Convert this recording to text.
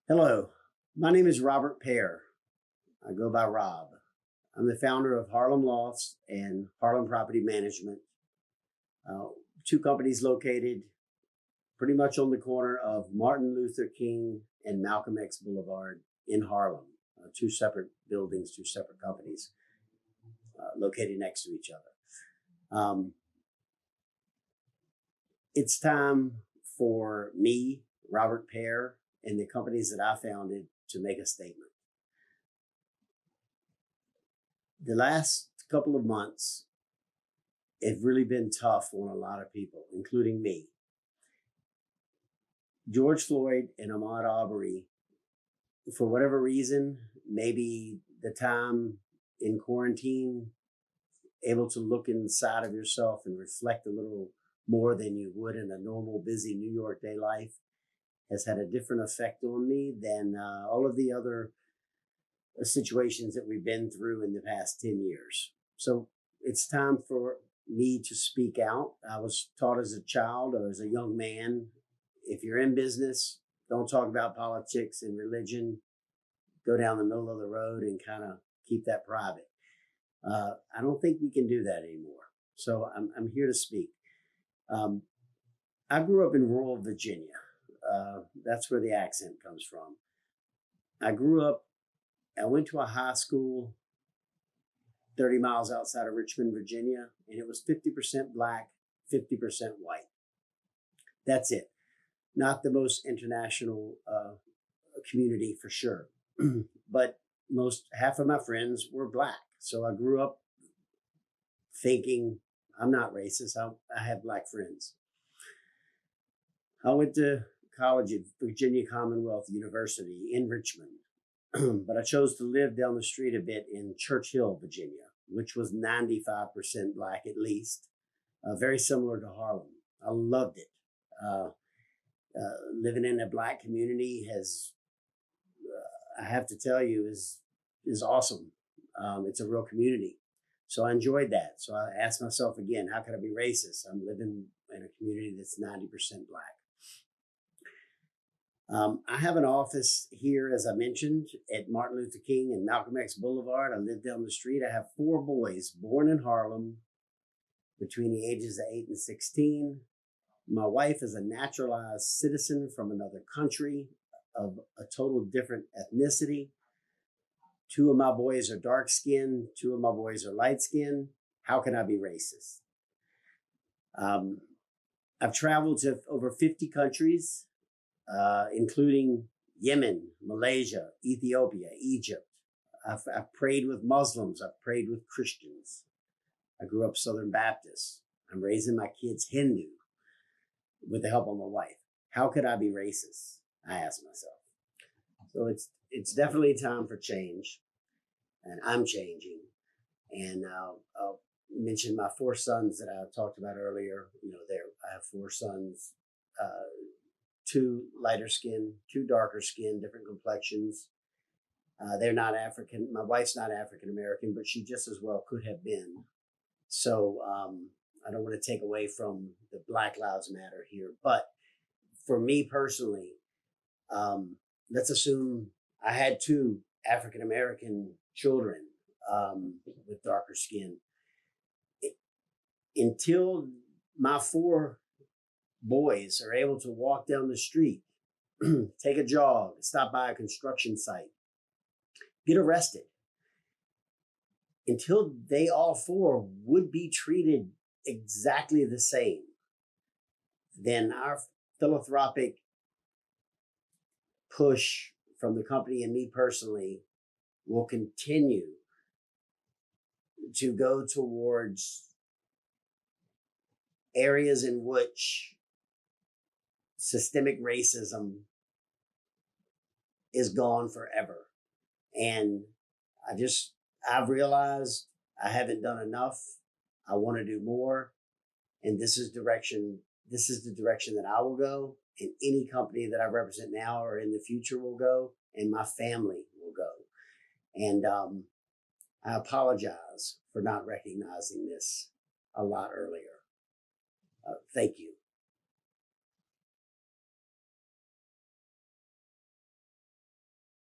Hello, my name is Robert Pear. I go by Robb. I'm the founder of Harlem Lofts and Harlem Property Management, uh, two companies located pretty much on the corner of Martin Luther King and Malcolm X Boulevard in Harlem. Two separate buildings, two separate companies located next to each other. It's time for me, Robert Pear, and the companies that I founded to make a statement. The last couple of months have really been tough on a lot of people, including me. George Floyd and Ahmaud Arbery, for whatever reason, maybe the time in quarantine, able to look inside of yourself and reflect a little more than you would in a normal, busy New York day life, has had a different effect on me than all of the other situations that we've been through in the past 10 years. So it's time for me to speak out. I was taught as a child or as a young man, if you're in business, don't talk about politics and religion. Go down the middle of the road and kind of keep that private. I don't think we can do that anymore. So I'm here to speak. I grew up in rural Virginia. That's where the accent comes from. I went to a high school 30 miles outside of Richmond, Virginia, and it was 50% black, 50% white. That's it. Not the most international community for sure, but half of my friends were black. So I grew up thinking I'm not racist. I have black friends. I went to college at Virginia Commonwealth University in Richmond, but I chose to live down the street a bit in Churchill, Virginia, which was 95% black at least, very similar to Harlem. I loved it. Living in a black community I have to tell you, is awesome. It's a real community. So I enjoyed that. So I asked myself again, how can I be racist? I'm living in a community that's 90% black. I have an office here, as I mentioned, at Martin Luther King and Malcolm X Boulevard. I live down the street. I have 4 boys born in Harlem between the ages of 8 and 16. My wife is a naturalized citizen from another country of a total different ethnicity. 2 of my boys are dark skinned, 2 of my boys are light skinned. How can I be racist? I've traveled to over 50 countries, including Yemen, Malaysia, Ethiopia, Egypt. I've prayed with Muslims. I've prayed with Christians. I grew up Southern Baptist. I'm raising my kids Hindu with the help of my wife. How could I be racist? I ask myself. So it's definitely time for change, and I'm changing. And I'll mention my 4 sons that I talked about earlier. I have 4 sons, 2 lighter skin, 2 darker skin, different complexions. They're not African. My wife's not African American, but she just as well could have been. So I don't want to take away from the Black Lives Matter here. But for me personally, let's assume I had 2 African American children with darker skin. Until my 4 boys are able to walk down the street, take a jog, stop by a construction site, get arrested, until they all 4 would be treated exactly the same, then our philanthropic push from the company and me personally will continue to go towards areas in which systemic racism is gone forever. And I've realized I haven't done enough. I want to do more. And this is the direction that I will go, and any company that I represent now or in the future will go, and my family will go. And I apologize for not recognizing this a lot earlier. Thank you.